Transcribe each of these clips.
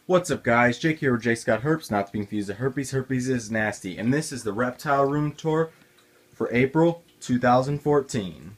What's up guys, Jake here with JakesGotHerps, not to be confused with herpes. Herpes is nasty, and this is the Reptile Room tour for April 2014.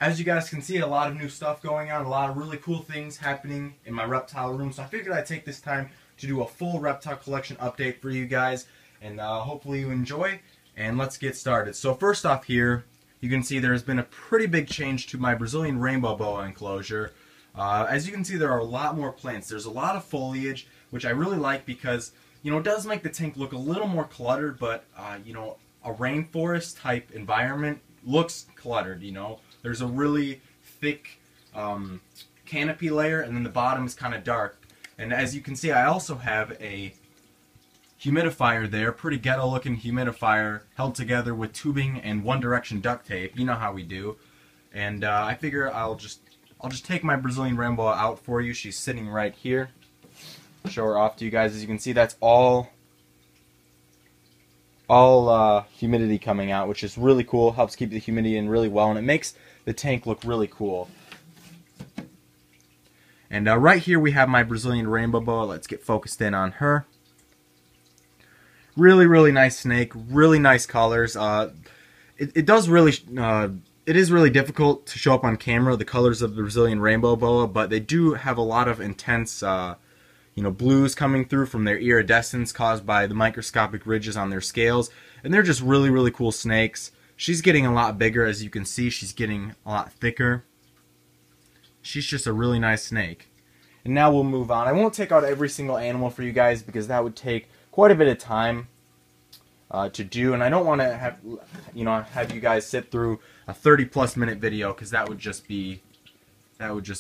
As you guys can see, a lot of new stuff going on, a lot of really cool things happening in my Reptile Room, so I figured I'd take this time to do a full Reptile Collection update for you guys, and hopefully you enjoy. And let's get started. So first off here, you can see there's been a pretty big change to my Brazilian Rainbow Boa enclosure. As you can see, there are a lot more plants. There's a lot of foliage, which I really like because, it does make the tank look a little more cluttered, but, a rainforest type environment looks cluttered, There's a really thick canopy layer, and then the bottom is kind of dark. And as you can see, I also have a humidifier there, pretty ghetto looking humidifier held together with tubing and One Direction duct tape. You know how we do. And I figure I'll just take my Brazilian Rainbow out for you. She's sitting right here. Show her off to you guys. As you can see, that's all humidity coming out, which is really cool. Helps keep the humidity in really well, and it makes the tank look really cool. And right here we have my Brazilian Rainbow Boa. Let's get focused in on her. Really, really nice snake. Really nice colors. It is really difficult to show up on camera the colors of the Brazilian Rainbow Boa, but they do have a lot of intense, blues coming through from their iridescence caused by the microscopic ridges on their scales, and they're just really, really cool snakes. She's getting a lot bigger, as you can see. She's getting a lot thicker. She's just a really nice snake. And now we'll move on. I won't take out every single animal for you guys because that would take quite a bit of time to do, and I don't want to have you guys sit through a 30+ minute video because that would just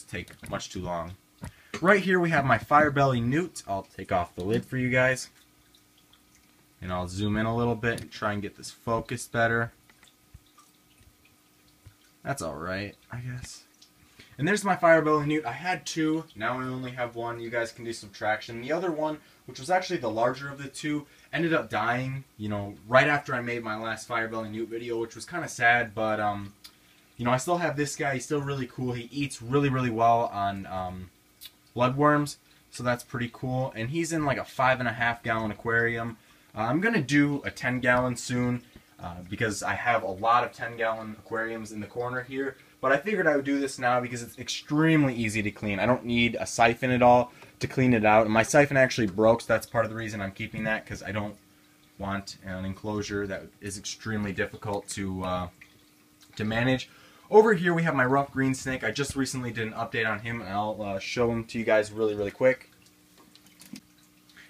take much too long. Right here we have my Firebellied Newt. I'll take off the lid for you guys, and I'll zoom in a little bit and try and get this focused better. That's alright, I guess. And there's my Firebellied Newt. I had two, now I only have one. You guys can do subtraction. The other one, which was actually the larger of the two, ended up dying, right after I made my last Firebellied Newt video, which was kind of sad, but, I still have this guy. He's still really cool. He eats really, really well on bloodworms, so that's pretty cool. And he's in like a 5.5 gallon aquarium. I'm going to do a 10 gallon soon, because I have a lot of 10 gallon aquariums in the corner here. But I figured I would do this now because it's extremely easy to clean. I don't need a siphon at all to clean it out. And my siphon actually broke, so that's part of the reason I'm keeping that, because I don't want an enclosure that is extremely difficult to manage. Over here we have my rough green snake. I just recently did an update on him, and I'll show him to you guys really, really quick.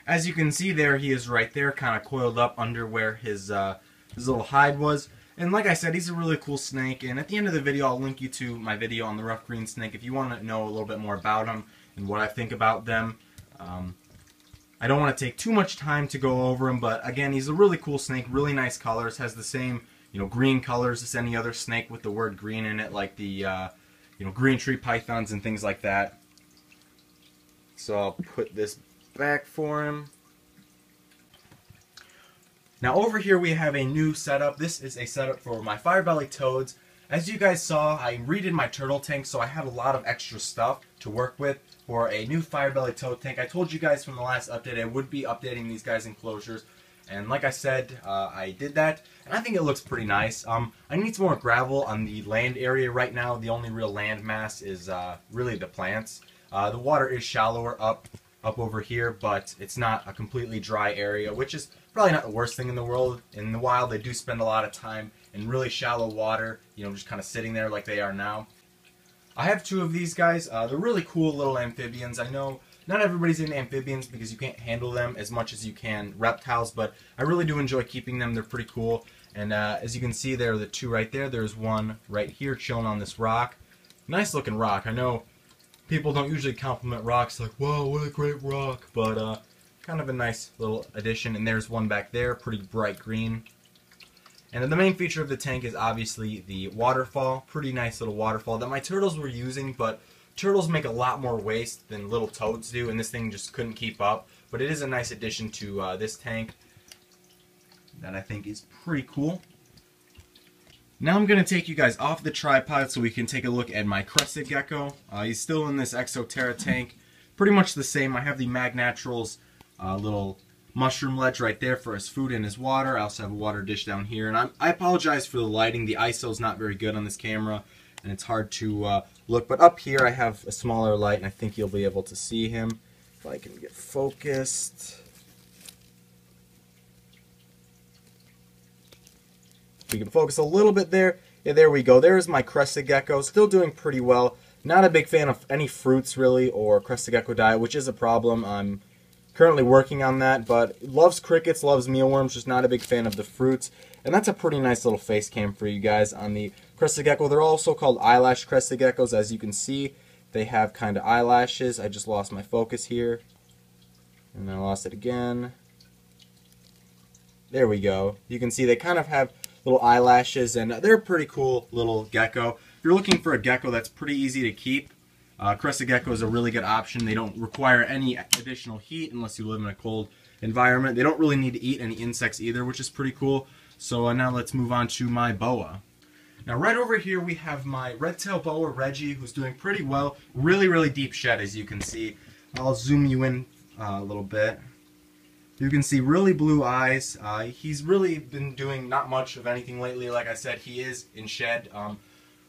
As you can see there, he is right there, kind of coiled up under where his little hide was. And like I said, he's a really cool snake, and at the end of the video I'll link you to my video on the rough green snake if you want to know a little bit more about him and what I think about them. I don't want to take too much time to go over him, but again, he's a really cool snake, really nice colors, has the same green colors as any other snake with the word green in it, like the green tree pythons and things like that. So I'll put this back for him. Now over here we have a new setup. This is a setup for my Firebellied Toads. As you guys saw, I redid my turtle tank, so I have a lot of extra stuff to work with for a new Firebellied Toad tank. I told you guys from the last update I would be updating these guys' enclosures, and like I said, I did that, and I think it looks pretty nice. I need some more gravel on the land area right now. The only real land mass is really the plants. The water is shallower up over here, but it's not a completely dry area, which is probably not the worst thing in the world. In the wild, they do spend a lot of time in really shallow water, just kind of sitting there like they are now. I have two of these guys. They're really cool little amphibians. I know not everybody's into amphibians because you can't handle them as much as you can reptiles, but I really do enjoy keeping them. They're pretty cool. And as you can see, there are the two right there. There's one right here chilling on this rock. Nice looking rock. I know people don't usually compliment rocks like, whoa, what a great rock, but kind of a nice little addition. And there's one back there, pretty bright green. And the main feature of the tank is obviously the waterfall. Pretty nice little waterfall that my turtles were using, but turtles make a lot more waste than little toads do, and this thing just couldn't keep up. But it is a nice addition to this tank that I think is pretty cool. Now I'm going to take you guys off the tripod so we can take a look at my crested gecko. He's still in this Exoterra tank. Pretty much the same. I have the Mag Naturals little mushroom ledge right there for his food and his water. I also have a water dish down here. And I apologize for the lighting. The ISO is not very good on this camera, and it's hard to look. But up here I have a smaller light, and I think you'll be able to see him if I can get focused. We can focus a little bit there. Yeah, there we go. There's my crested gecko. Still doing pretty well. Not a big fan of any fruits really or crested gecko diet, which is a problem. I'm currently working on that, but loves crickets, loves mealworms, just not a big fan of the fruits. And that's a pretty nice little face cam for you guys on the crested gecko. They're also called eyelash crested geckos. As you can see, they have kind of eyelashes. I just lost my focus here. And I lost it again. There we go. You can see they kind of have little eyelashes, and they're a pretty cool little gecko. If you're looking for a gecko that's pretty easy to keep, crested gecko is a really good option. They don't require any additional heat unless you live in a cold environment. They don't really need to eat any insects either, which is pretty cool. So now let's move on to my boa. Now right over here we have my red-tail boa, Reggie, who's doing pretty well. Really deep shed, as you can see. I'll zoom you in a little bit. You can see really blue eyes. He's really been doing not much of anything lately. Like I said, he is in shed.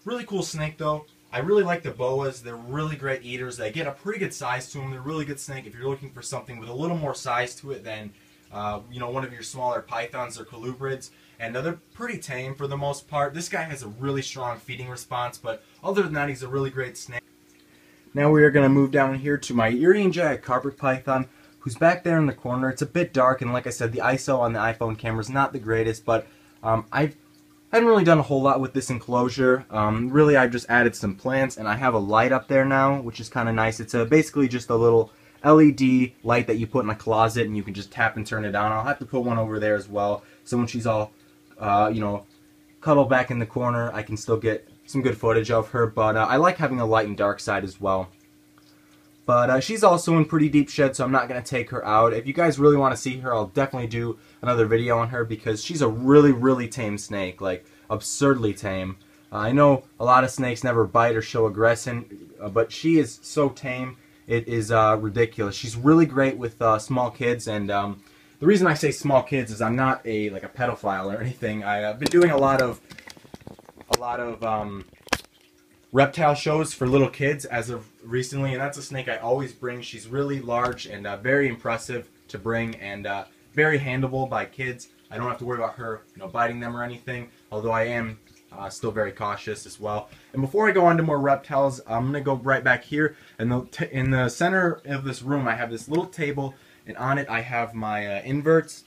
Really cool snake though. I really like the boas. They're really great eaters. They get a pretty good size to them. They're a really good snake if you're looking for something with a little more size to it than you know, one of your smaller pythons or colubrids. And they're pretty tame for the most part. This guy has a really strong feeding response, but other than that, he's a really great snake. Now we are going to move down here to my Erie and Jag carpet python, who's back there in the corner. It's a bit dark, and like I said, the ISO on the iPhone camera is not the greatest, but I haven't really done a whole lot with this enclosure. Really, I've just added some plants, and I have a light up there now, which is kind of nice. It's basically just a little LED light that you put in a closet, and you can just tap and turn it on. I'll have to put one over there as well, so when she's all, you know, cuddled back in the corner, I can still get some good footage of her, but I like having a light and dark side as well. But she's also in pretty deep shed, so I'm not going to take her out. If you guys really want to see her, I'll definitely do another video on her because she's a really tame snake, like absurdly tame. I know a lot of snakes never bite or show aggression, but she is so tame, it is ridiculous. She's really great with small kids, and the reason I say small kids is I'm not a pedophile or anything. I've been doing a lot of reptile shows for little kids as of recently, and that's a snake I always bring. She's really large and very impressive to bring, and very handleable by kids. I don't have to worry about her, you know, biting them or anything, although I am still very cautious as well. And before I go on to more reptiles, I'm going to go right back here, and in the center of this room I have this little table, and on it I have my inverts.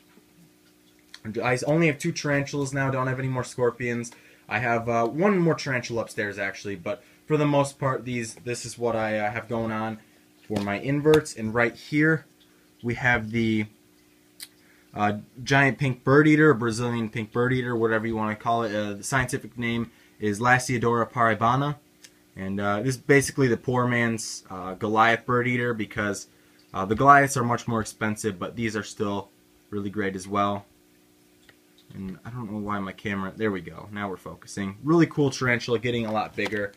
I only have 2 tarantulas now, don't have any more scorpions. I have one more tarantula upstairs actually, but for the most part this is what I have going on for my inverts. And right here we have the giant pink bird eater, Brazilian pink bird eater, whatever you want to call it. The scientific name is Lasiodora paraibana, and this is basically the poor man's Goliath bird eater, because the Goliaths are much more expensive, but these are still really great as well. And I don't know why my camera, there we go, now we're focusing. Really cool tarantula, getting a lot bigger.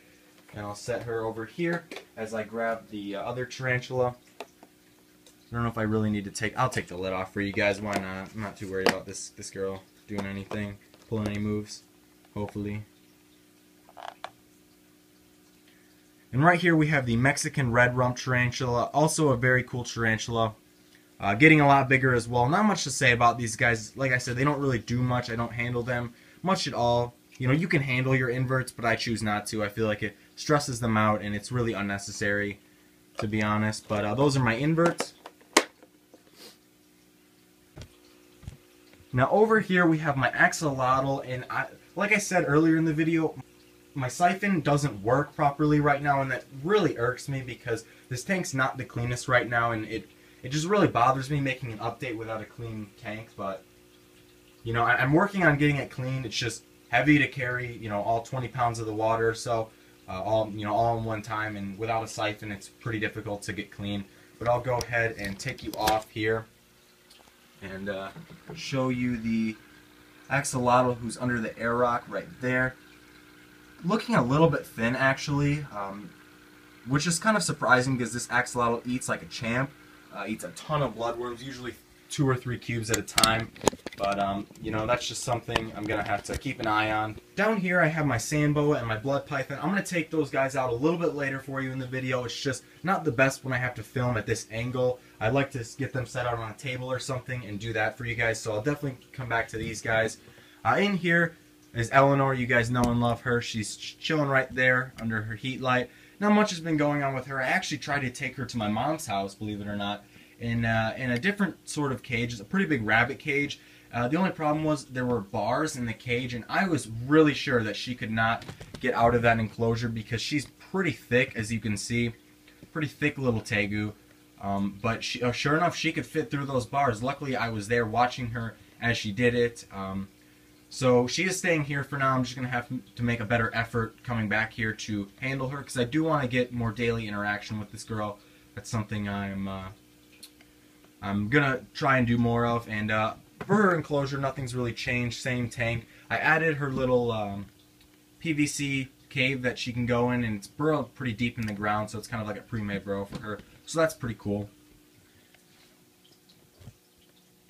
And I'll set her over here as I grab the other tarantula. I don't know if I really need to I'll take the lid off for you guys, why not? I'm not too worried about this girl doing anything, pulling any moves, hopefully. And right here we have the Mexican red rump tarantula, also a very cool tarantula. Getting a lot bigger as well. Not much to say about these guys. Like I said, they don't really do much. I don't handle them much at all. You know, you can handle your inverts, but I choose not to. I feel like it stresses them out, and it's really unnecessary, to be honest. But those are my inverts. Now over here we have my axolotl, and like I said earlier in the video, my siphon doesn't work properly right now, and that really irks me because this tank's not the cleanest right now, and it just really bothers me making an update without a clean tank. But you know, I'm working on getting it clean. It's just heavy to carry, you know, all 20 pounds of the water, so all in one time, and without a siphon it's pretty difficult to get clean. But I'll go ahead and take you off here and show you the Axolotl, who's under the air rock right there. Looking a little bit thin, actually, which is kind of surprising because this axolotl eats like a champ. Eats a ton of bloodworms, usually 2 or 3 cubes at a time. But, you know, that's just something I'm going to have to keep an eye on. Down here I have my sand boa and my blood python. I'm going to take those guys out a little bit later for you in the video. It's just not the best when I have to film at this angle. I like to get them set out on a table or something and do that for you guys. So I'll definitely come back to these guys. In here is Eleanor. You guys know and love her. She's chilling right there under her heat light. Not much has been going on with her. I actually tried to take her to my mom's house, believe it or not, in a different sort of cage. It's a pretty big rabbit cage. The only problem was there were bars in the cage, and I was really sure that she could not get out of that enclosure because she's pretty thick, as you can see. Pretty thick little tegu. But she, sure enough, she could fit through those bars. Luckily, I was there watching her as she did it. So she is staying here for now. I'm just going to have to make a better effort coming back here to handle her because I do want to get more daily interaction with this girl. That's something I'm going to try and do more of. And for her enclosure, nothing's really changed. Same tank. I added her little PVC cave that she can go in, and it's burrowed pretty deep in the ground, so it's kind of like a pre-made burrow for her. So that's pretty cool.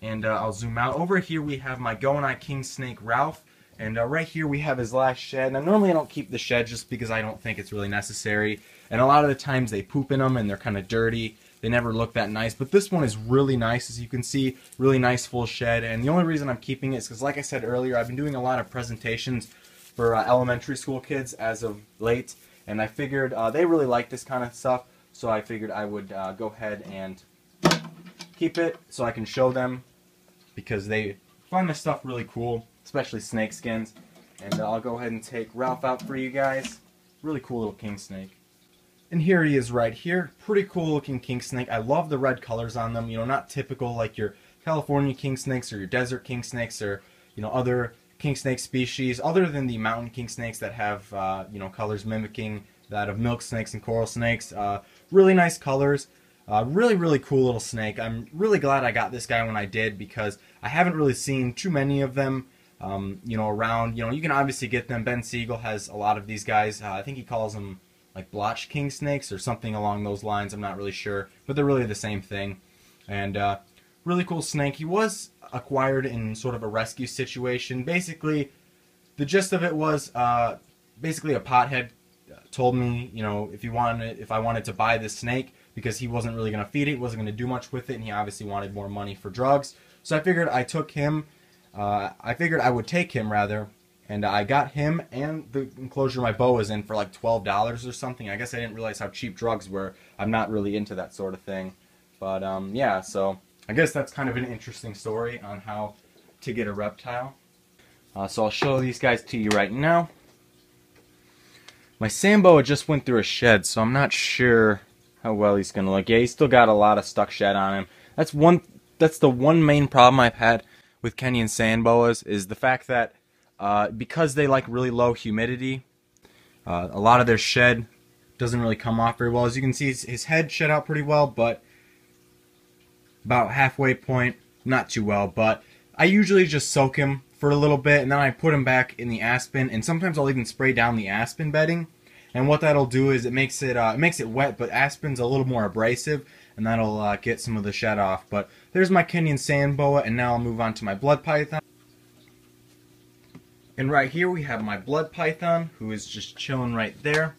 And I'll zoom out. Over here we have my Goanai King Snake Ralph. And right here we have his last shed. Now normally I don't keep the shed just because I don't think it's really necessary. And a lot of the times they poop in them and they're kind of dirty. They never look that nice. But this one is really nice, as you can see. Really nice full shed. And the only reason I'm keeping it is because, like I said earlier, I've been doing a lot of presentations for elementary school kids as of late. And I figured they really like this kind of stuff. So I figured I would go ahead and keep it so I can show them, because they find this stuff really cool, especially snake skins. And I'll go ahead and take Ralph out for you guys. Really cool little king snake. And here he is right here. Pretty cool looking king snake. I love the red colors on them. You know, not typical like your California king snakes or your desert king snakes or, you know, other king snake species, other than the mountain king snakes that have, you know, colors mimicking that of milk snakes and coral snakes. Really nice colors. Really cool little snake. I'm really glad I got this guy when I did, because I haven't really seen too many of them, you know, around. You know, you can obviously get them. Ben Siegel has a lot of these guys. I think he calls them like blotch king snakes or something along those lines. I'm not really sure, but they're really the same thing. And really cool snake. He was acquired in sort of a rescue situation. Basically, the gist of it was basically a pothead told me, you know, if I wanted to buy this snake, because he wasn't really going to feed it, wasn't going to do much with it, and he obviously wanted more money for drugs. So I figured I took him, I figured I would take him rather, and I got him and the enclosure my boa's in for like $12 or something. I guess I didn't realize how cheap drugs were. I'm not really into that sort of thing. But yeah, so I guess that's kind of an interesting story on how to get a reptile. So I'll show these guys to you right now. My sand boa just went through a shed, so I'm not sure how well he's gonna look. Yeah, he's still got a lot of stuck shed on him. That's the one main problem I've had with Kenyan sand boas, is the fact that because they like really low humidity, a lot of their shed doesn't really come off very well. As you can see, his head shed out pretty well, but about halfway point, not too well. But I usually just soak him for a little bit, and then I put him back in the aspen, and sometimes I'll even spray down the aspen bedding. And what that'll do is it makes it wet, but aspen's a little more abrasive, and that'll get some of the shed off. But there's my Kenyan sand boa, and now I'll move on to my blood python. And right here we have my blood python, who is just chilling right there.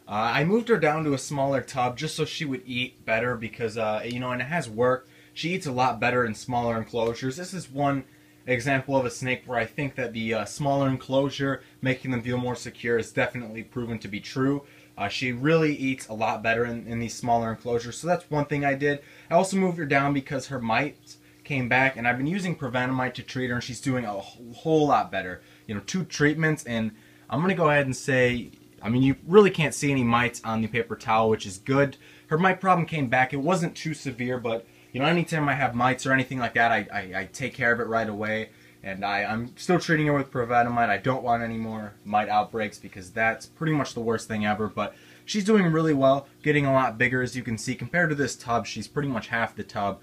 I moved her down to a smaller tub just so she would eat better, because you know, and it has worked. She eats a lot better in smaller enclosures. This is one example of a snake where I think that the smaller enclosure, making them feel more secure, is definitely proven to be true. She really eats a lot better in these smaller enclosures, so that's one thing I did. I also moved her down because her mites came back, and I've been using Prevenamite to treat her, and she's doing a whole lot better. You know, 2 treatments, and I'm going to go ahead and say, I mean, you really can't see any mites on the paper towel, which is good. Her mite problem came back. It wasn't too severe, but you know, anytime I have mites or anything like that, I take care of it right away. And I'm still treating her with Prevenamite. I don't want any more mite outbreaks, because that's pretty much the worst thing ever. But she's doing really well, getting a lot bigger, as you can see. Compared to this tub, she's pretty much half the tub,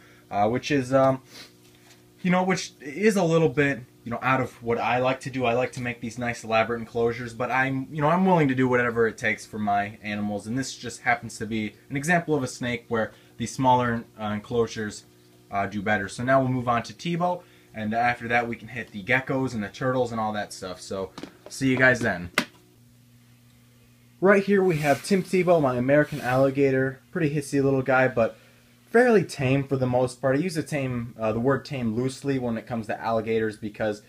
which is, you know, which is a little bit out of what I like to do. I like to make these nice elaborate enclosures, but I'm willing to do whatever it takes for my animals, and this just happens to be an example of a snake where these smaller enclosures do better. So now we'll move on to Tbone, and after that we can hit the geckos and the turtles and all that stuff. So see you guys then. Right here we have Tbone, my American alligator. Pretty hissy little guy, but fairly tame for the most part. I use the word tame loosely when it comes to alligators because,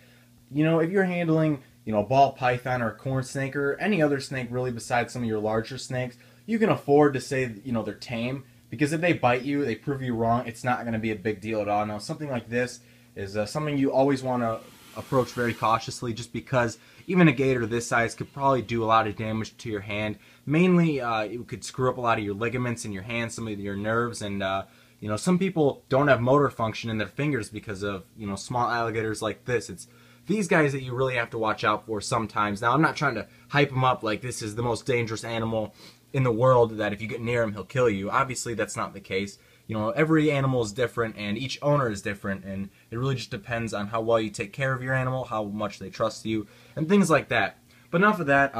if you're handling, a ball python or a corn snake or any other snake really besides some of your larger snakes, you can afford to say, they're tame, because if they bite you, they prove you wrong, it's not going to be a big deal at all. Now, something like this is something you always want to approach very cautiously, just because even a gator this size could probably do a lot of damage to your hand. Mainly, it could screw up a lot of your ligaments in your hands, some of your nerves, and some people don't have motor function in their fingers because of small alligators like this. It's these guys that you really have to watch out for sometimes. Now, I'm not trying to hype them up like this is the most dangerous animal in the world, that if you get near him he'll kill you. Obviously that's not the case. Every animal is different and each owner is different, and it really just depends on how well you take care of your animal, how much they trust you, and things like that. But enough of that.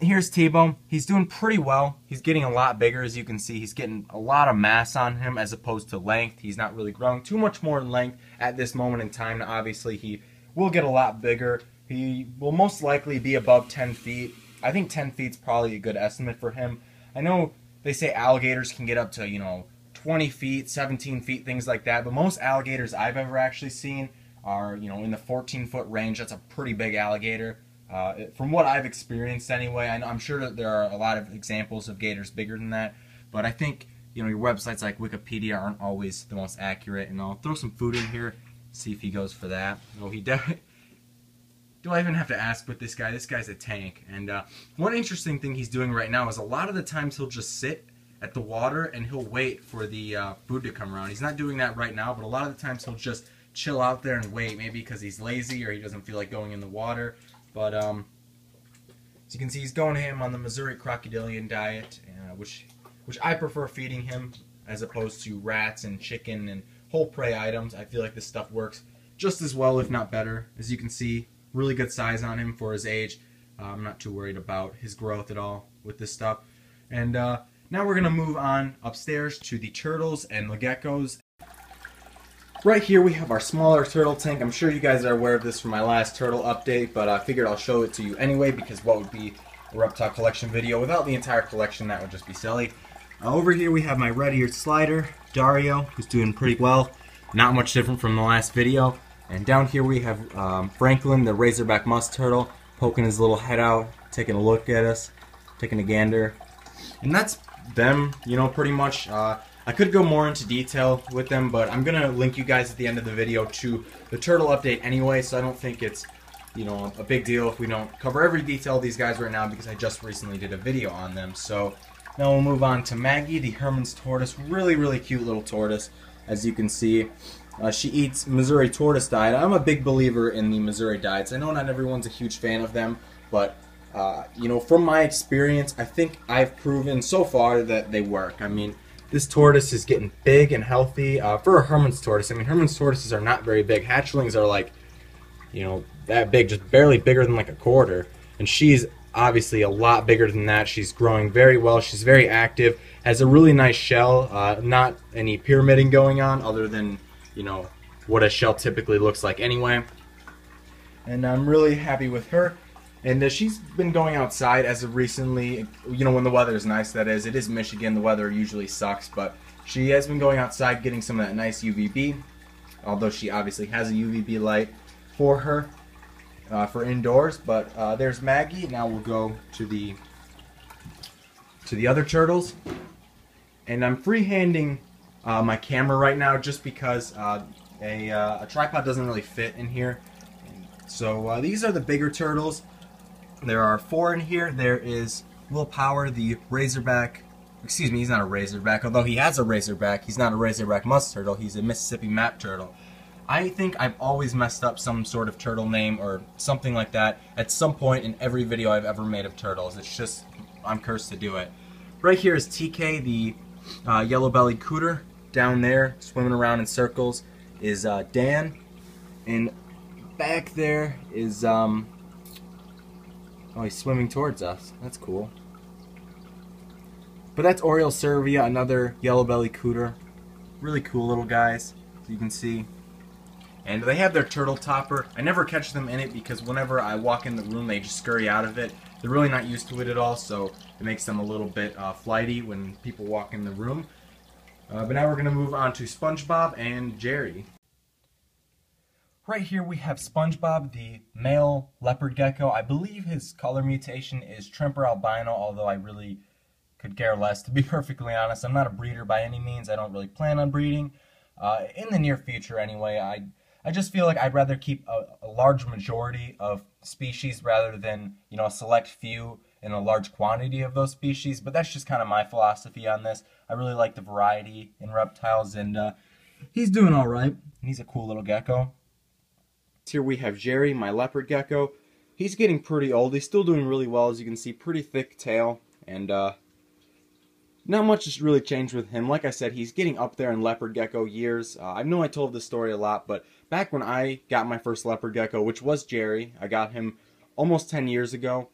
Here's Tbone. He's doing pretty well. He's getting a lot bigger, as you can see. He's getting a lot of mass on him as opposed to length. He's not really growing too much more in length at this moment in time. Now, obviously, he will get a lot bigger. He will most likely be above 10 feet. I think 10 feet is probably a good estimate for him. I know they say alligators can get up to, 20 feet, 17 feet, things like that, but most alligators I've ever actually seen are, in the 14-foot range. That's a pretty big alligator. From what I've experienced anyway. I'm sure that there are a lot of examples of gators bigger than that, but I think, your websites like Wikipedia aren't always the most accurate, and I'll throw some food in here, see if he goes for that. Oh, he definitely... Do I even have to ask with this guy? This guy's a tank. And one interesting thing he's doing right now is a lot of the times he'll just sit at the water and he'll wait for the food to come around. He's not doing that right now, but a lot of the times he'll just chill out there and wait, maybe because he's lazy or he doesn't feel like going in the water. But as you can see, he's going ham on the Missouri crocodilian diet, which I prefer feeding him as opposed to rats and chicken and whole prey items. I feel like this stuff works just as well, if not better. As you can see, really good size on him for his age. I'm not too worried about his growth at all with this stuff. And now we're going to move on upstairs to the turtles and the geckos. Right here we have our smaller turtle tank. I'm sure you guys are aware of this from my last turtle update, but I figured I'll show it to you anyway, because what would be a Reptile Collection video without the entire collection? That would just be silly. Over here we have my red-eared slider, Dario, who's doing pretty well. Not much different from the last video. And down here we have Franklin, the razorback musk turtle, poking his little head out, taking a look at us, taking a gander. And that's them, pretty much. I could go more into detail with them, but I'm going to link you guys at the end of the video to the turtle update anyway, so I don't think it's, a big deal if we don't cover every detail of these guys right now, because I just recently did a video on them. So now we'll move on to Maggie, the Herman's tortoise. Really, really cute little tortoise, as you can see. She eats Missouri tortoise diet. I'm a big believer in the Missouri diets. I know not everyone's a huge fan of them, but from my experience, I think I've proven so far that they work. I mean, this tortoise is getting big and healthy for a Herman's tortoise. I mean, Herman's tortoises are not very big. Hatchlings are like, that big, just barely bigger than like a quarter. And she's obviously a lot bigger than that. She's growing very well. She's very active. Has a really nice shell. Not any pyramiding going on, other than what a shell typically looks like anyway. And I'm really happy with her. And she's been going outside as of recently, when the weather is nice, that is. It is Michigan, the weather usually sucks, but she has been going outside getting some of that nice UVB, although she obviously has a UVB light for her, for indoors. But there's Maggie. Now we'll go to the other turtles. And I'm freehanding my camera right now just because a tripod doesn't really fit in here. So these are the bigger turtles. There are 4 in here. There is Will Power, the razorback. Excuse me, he's not a razorback. Although he has a razorback, he's not a razorback musk turtle. He's a Mississippi map turtle. I think I've always messed up some sort of turtle name or something like that at some point in every video I've ever made of turtles. It's just, I'm cursed to do it. Right here is TK, the yellow-bellied cooter. Down there, swimming around in circles, is Dan. And back there is, oh, he's swimming towards us. That's cool. But that's Oriole Cervia, another yellow-bellied cooter. Really cool little guys, as you can see. And they have their turtle topper. I never catch them in it because whenever I walk in the room, they just scurry out of it. They're really not used to it at all, so it makes them a little bit flighty when people walk in the room. But now we're going to move on to SpongeBob and Jerry. Right here we have SpongeBob, the male leopard gecko. I believe his color mutation is Tremper albino, although I really could care less, to be perfectly honest. I'm not a breeder by any means. I don't really plan on breeding. In the near future anyway. I just feel like I'd rather keep a large majority of species rather than, you know, a select few in a large quantity of those species. But that's just kind of my philosophy on this. I really like the variety in reptiles, and he's doing all right. He's a cool little gecko. Here we have Jerry, my leopard gecko. He's getting pretty old. He's still doing really well, as you can see. Pretty thick tail, and not much has really changed with him. Like I said, he's getting up there in leopard gecko years. I know I told this story a lot, but back when I got my first leopard gecko, which was Jerry, I got him almost 10 years ago.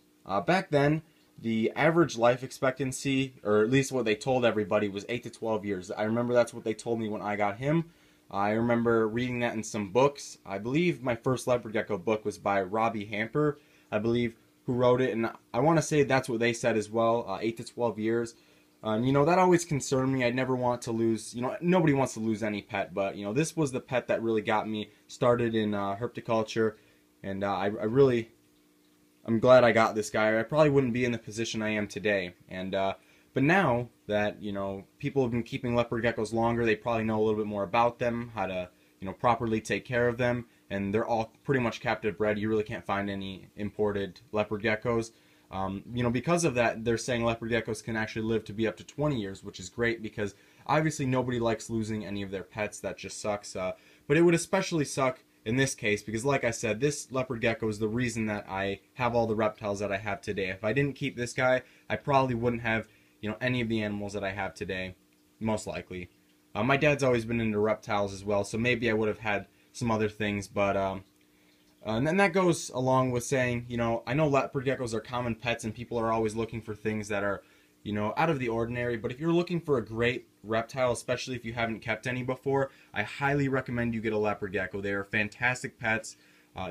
Back then, the average life expectancy, or at least what they told everybody, was 8 to 12 years. I remember that's what they told me when I got him. I remember reading that in some books. I believe my first leopard gecko book was by Robbie Hamper, I believe, who wrote it, and I want to say that's what they said as well, 8 to 12 years. You know, that always concerned me. I never want to lose, you know, nobody wants to lose any pet, but, you know, this was the pet that really got me started in herpetoculture, and I'm glad I got this guy. I probably wouldn't be in the position I am today, and, but now that, you know, people have been keeping leopard geckos longer, they probably know a little bit more about them, how to, you know, properly take care of them, and they're all pretty much captive bred. You really can't find any imported leopard geckos. You know, because of that, they're saying leopard geckos can actually live to be up to 20 years, which is great because obviously nobody likes losing any of their pets. That just sucks. But it would especially suck in this case because, like I said, this leopard gecko is the reason that I have all the reptiles that I have today. If I didn't keep this guy, I probably wouldn't have, you know, any of the animals that I have today, most likely. My dad's always been into reptiles as well, so maybe I would have had some other things, but and then that goes along with saying, you know, I know leopard geckos are common pets and people are always looking for things that are, you know, out of the ordinary. But if you're looking for a great reptile, especially if you haven't kept any before, I highly recommend you get a leopard gecko. They are fantastic pets.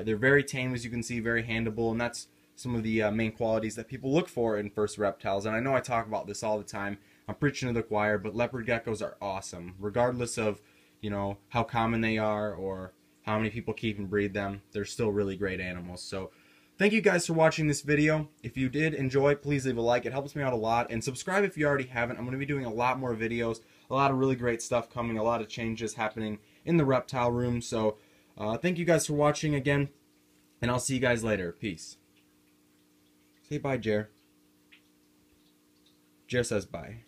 They're very tame, as you can see, very handleable, and that's some of the main qualities that people look for in first reptiles. And I know I talk about this all the time. I'm preaching to the choir, but leopard geckos are awesome. Regardless of, you know, how common they are or how many people keep and breed them, they're still really great animals. So thank you guys for watching this video. If you did enjoy, please leave a like. It helps me out a lot. And subscribe if you already haven't. I'm going to be doing a lot more videos, a lot of really great stuff coming, a lot of changes happening in the reptile room. So thank you guys for watching again, and I'll see you guys later. Peace. Say bye, Jer. Jer says bye.